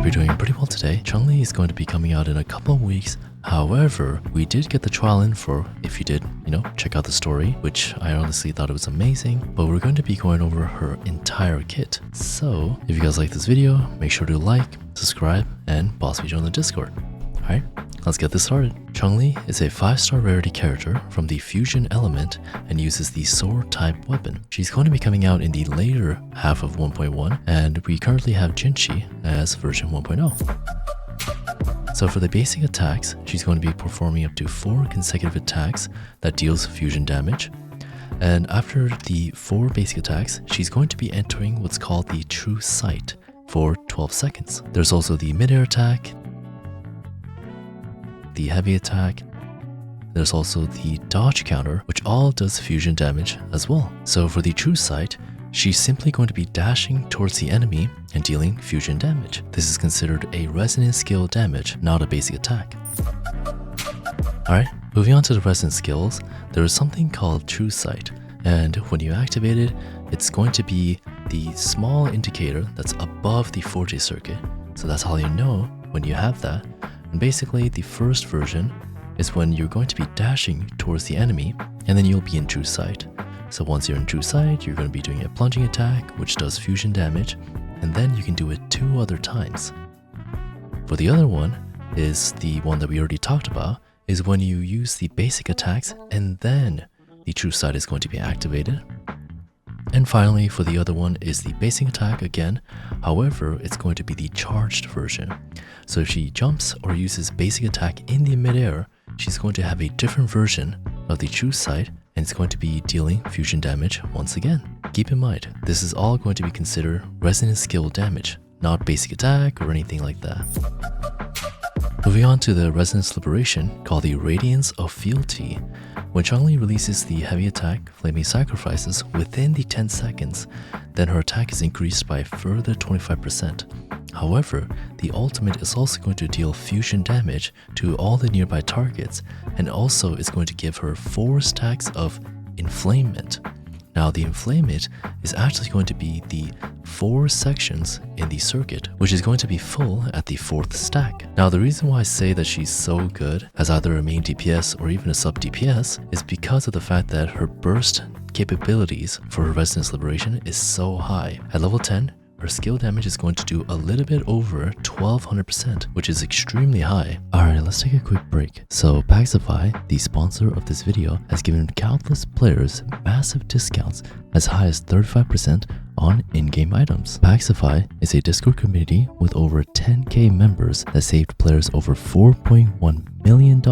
you're doing pretty well today. Changli is going to be coming out in a couple of weeks. However, we did get the trial in for, if you did, check out the story, which I honestly thought it was amazing, but we're going to be going over her entire kit. So if you guys like this video, make sure to like, subscribe, and possibly join the Discord. Alright, let's get this started. Changli is a 5-star rarity character from the fusion element and uses the sword type weapon. She's going to be coming out in the later half of 1.1, and we currently have jinhsi as version 1.0. So for the basic attacks, she's going to be performing up to 4 consecutive attacks that deals fusion damage. And after the 4 basic attacks, she's going to be entering what's called the true sight for 12 seconds. There's also the mid-air attack, the heavy attack. There's also the dodge counter, which all does fusion damage as well. So for the true sight, she's simply going to be dashing towards the enemy and dealing fusion damage. This is considered a resonance skill damage, not a basic attack. Alright, moving on to the resonance skills, there is something called true sight, and when you activate it, it's going to be the small indicator that's above the 4J circuit. So that's how you know when you have that. And basically, the first version is when you're going to be dashing towards the enemy, and then you'll be in true sight. So once you're in true sight, you're going to be doing a plunging attack, which does fusion damage, and then you can do it 2 other times. For the other one is the one that we already talked about, is when you use the basic attacks, and then the true sight is going to be activated. And finally, for the other one is the basic attack again. However, it's going to be the charged version. So if she jumps or uses basic attack in the midair, she's going to have a different version of the true sight, and it's going to be dealing fusion damage once again. Keep in mind, this is all going to be considered resonance skill damage, not basic attack or anything like that. Moving on to the resonance liberation called the Radiance of Fealty. When Changli releases the heavy attack, Flaming Sacrifices, within the 10 seconds, then her attack is increased by a further 25%. However, the ultimate is also going to deal fusion damage to all the nearby targets, and also is going to give her 4 stacks of inflamement. Now the inflamement is actually going to be the 4 sections in the circuit, which is going to be full at the 4th stack. Now the reason why I say that she's so good as either a main DPS or even a sub DPS is because of the fact that her burst capabilities for her resonance liberation is so high. At level 10, her skill damage is going to do a little bit over 1200%, which is extremely high. Alright, let's take a quick break. So Paxify, the sponsor of this video, has given countless players massive discounts as high as 35% on in-game items. Paxify is a Discord community with over 10k members that saved players over $4.1 million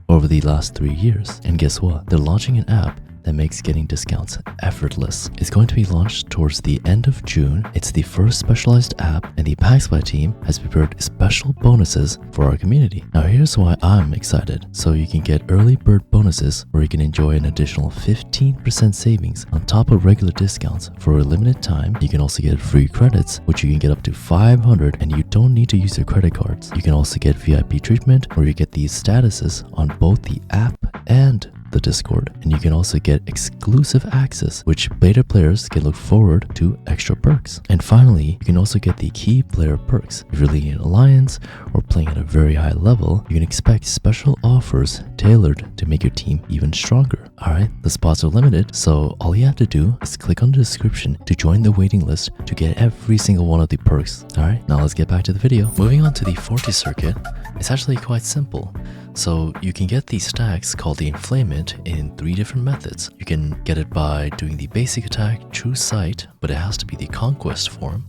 over the last 3 years. And guess what? They're launching an app that makes getting discounts effortless. It's going to be launched towards the end of June. It's the first specialized app, and the Paxify team has prepared special bonuses for our community. Now here's why I'm excited. So you can get early bird bonuses where you can enjoy an additional 15% savings on top of regular discounts for a limited time. You can also get free credits, which you can get up to 500, and you don't need to use your credit cards. You can also get VIP treatment where you get these statuses on both the app and the Discord, and you can also get exclusive access, which beta players can look forward to extra perks. And finally, you can also get the key player perks. If you're leading an alliance or playing at a very high level, you can expect special offers tailored to make your team even stronger. Alright, the spots are limited, so all you have to do is click on the description to join the waiting list to get every single one of the perks. Alright, now let's get back to the video. Moving on to the 40 circuit, it's actually quite simple. So you can get these stacks called the inflamement in 3 different methods. You can get it by doing the basic attack true sight, but it has to be the conquest form.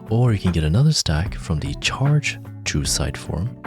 Or you can get another stack from the charge true sight form.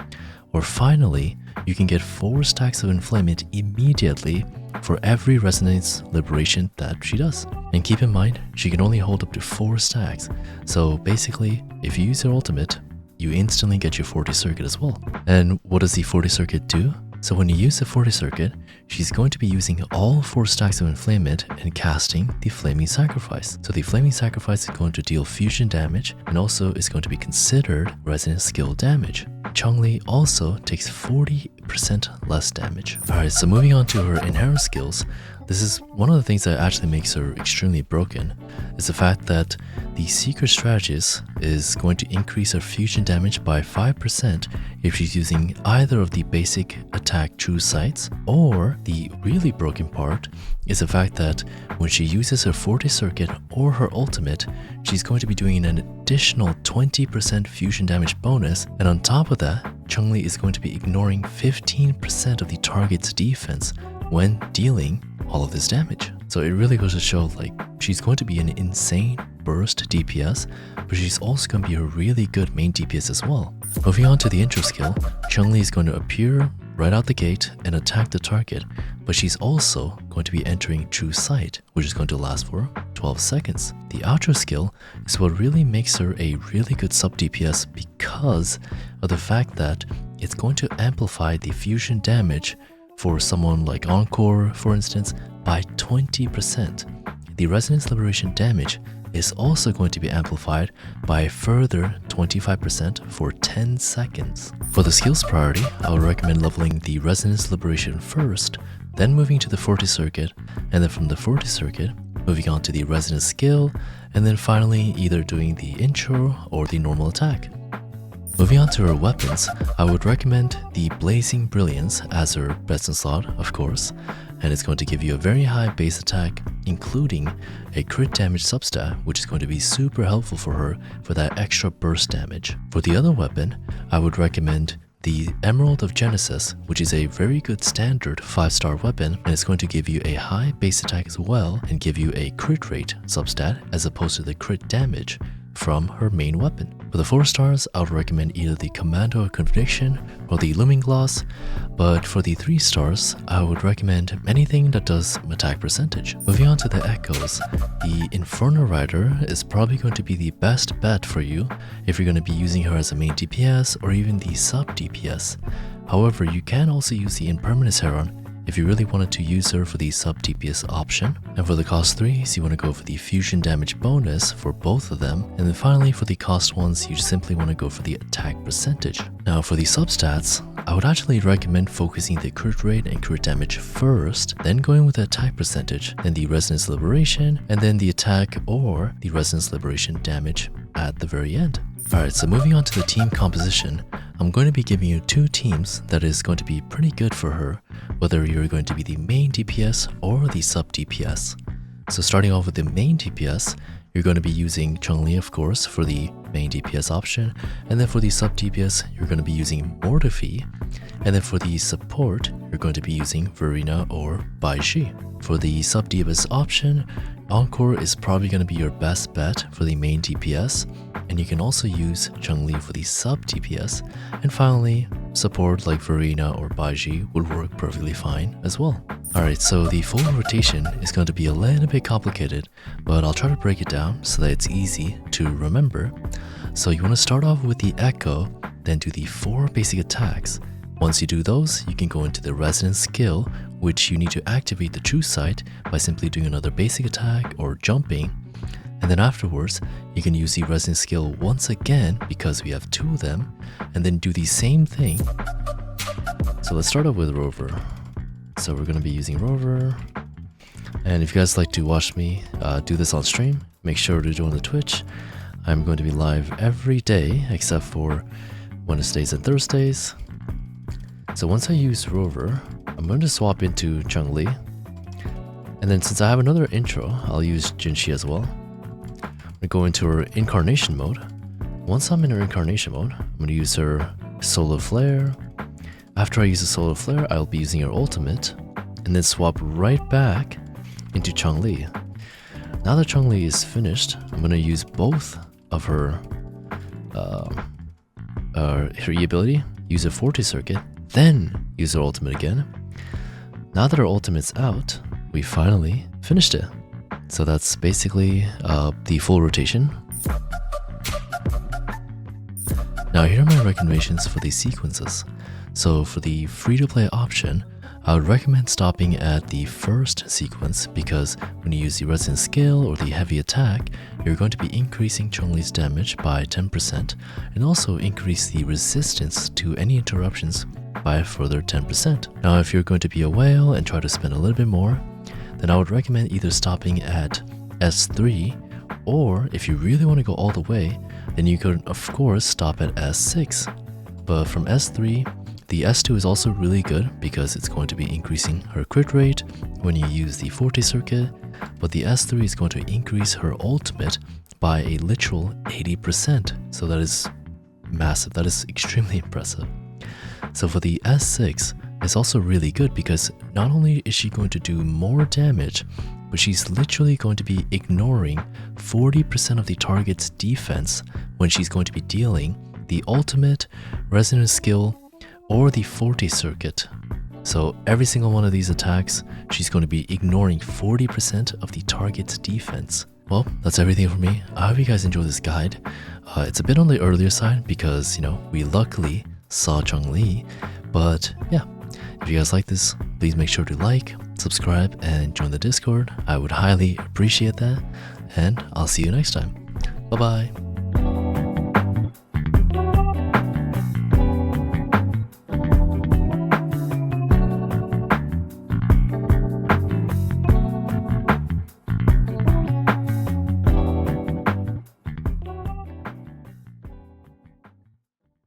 Or finally, you can get 4 stacks of inflamement immediately for every resonance liberation that she does. And keep in mind, she can only hold up to 4 stacks. So basically, if you use your ultimate, you instantly get your 40 circuit as well. And what does the 40 circuit do? So when you use the 40 circuit, she's going to be using all 4 stacks of inflamement and casting the Flaming Sacrifice. So the Flaming Sacrifice is going to deal fusion damage, and also is going to be considered resonance skill damage. Changli also takes 40% less damage. Alright, so moving on to her inherent skills, This is one of the things that actually makes her extremely broken, is the fact that the secret strategist is going to increase her fusion damage by 5% if she's using either of the basic attack true sights, or the really broken part is the fact that when she uses her Forte Circuit or her ultimate, she's going to be doing an additional 20% fusion damage bonus, and on top of that, Changli is going to be ignoring 15% of the target's defense when dealing all of this damage. So it really goes to show, like, she's going to be an insane burst DPS, but she's also going to be a really good main DPS as well. Moving on to the intro skill, Changli is going to appear right out the gate and attack the target, but she's also going to be entering True Sight, which is going to last for 12 seconds. The outro skill is what really makes her a really good sub DPS because of the fact that it's going to amplify the fusion damage for someone like Encore, for instance, by 20%. The Resonance Liberation damage is also going to be amplified by a further 25% for 10 seconds. For the skills priority, I would recommend leveling the Resonance Liberation first, then moving to the Forte Circuit, and then from the Forte Circuit, moving on to the Resonance skill, and then finally either doing the intro or the normal attack. Moving on to her weapons, I would recommend the Blazing Brilliance as her best in slot, of course, and it's going to give you a very high base attack, including a crit damage substat, which is going to be super helpful for her for that extra burst damage. For the other weapon, I would recommend the Emerald of Genesis, which is a very good standard 5-star weapon, and it's going to give you a high base attack as well and give you a crit rate substat as opposed to the crit damage from her main weapon. For the 4 stars, I would recommend either the Commando of Conviction or the Looming Gloss, but for the 3 stars, I would recommend anything that does attack percentage. Moving on to the Echoes, the Inferno Rider is probably going to be the best bet for you if you're going to be using her as a main DPS or even the sub DPS. However, you can also use the Impermanence Heron if you really wanted to use her for the sub DPS option. And for the cost 3s, you want to go for the fusion damage bonus for both of them. And then finally for the cost 1s, you simply want to go for the attack percentage. Now for the substats, I would actually recommend focusing the crit rate and crit damage first, then going with the attack percentage, then the Resonance Liberation, and then the attack or the Resonance Liberation damage at the very end. Alright, so moving on to the team composition, I'm going to be giving you 2 teams that is going to be pretty good for her, whether you're going to be the main DPS or the sub DPS. So starting off with the main DPS, you're going to be using Changli, of course, for the main DPS option, and then for the sub DPS, you're going to be using Mortefi, and then for the support, you're going to be using Reina or Baizhi. For the sub DPS option, Encore is probably going to be your best bet for the main DPS, and you can also use Changli for the sub DPS, and finally, support like Reina or Baizhi would work perfectly fine as well. Alright, so the full rotation is going to be a little bit complicated, but I'll try to break it down so that it's easy to remember. So you want to start off with the Echo, then do the 4 basic attacks. Once you do those, you can go into the Resonance skill, which you need to activate the True Sight by simply doing another basic attack or jumping. And then afterwards, you can use the Resonance skill once again because we have 2 of them, and then do the same thing. So let's start off with Rover. So we're going to be using Rover. And if you guys like to watch me do this on stream, make sure to join the Twitch. I'm going to be live every day except for Wednesdays and Thursdays. So once I use Rover, I'm going to swap into Changli. And then since I have another intro, I'll use Jinhsi as well. I'm going to go into her Incarnation mode. Once I'm in her Incarnation mode, I'm going to use her Solar Flare. After I use the Solar Flare, I'll be using her ultimate, and then swap right back into Changli. Now that Changli is finished, I'm going to use both of her E ability, use a Forte Circuit, then use her ultimate again. Now that her ultimate's out, we finally finished it. So that's basically the full rotation. Now here are my recommendations for these sequences. So for the free-to-play option, I would recommend stopping at the first sequence because when you use the Resonance skill or the heavy attack, you're going to be increasing Changli's damage by 10% and also increase the resistance to any interruptions by a further 10%. Now if you're going to be a whale and try to spend a little bit more, then I would recommend either stopping at S3, or if you really want to go all the way, then you could of course stop at S6. But from S3, the S2 is also really good because it's going to be increasing her crit rate when you use the Forte circuit, but the S3 is going to increase her ultimate by a literal 80%. So that is massive, that is extremely impressive. So for the S6, it's also really good because not only is she going to do more damage, but she's literally going to be ignoring 40% of the target's defense when she's going to be dealing the ultimate, resonant skill, or the Forte circuit. So every single one of these attacks, she's going to be ignoring 40% of the target's defense. Well, that's everything for me. I hope you guys enjoy this guide. It's a bit on the earlier side because, you know, we luckily saw Changli. But yeah, if you guys like this, please make sure to like, subscribe, and join the Discord. I would highly appreciate that. And I'll see you next time. Bye bye.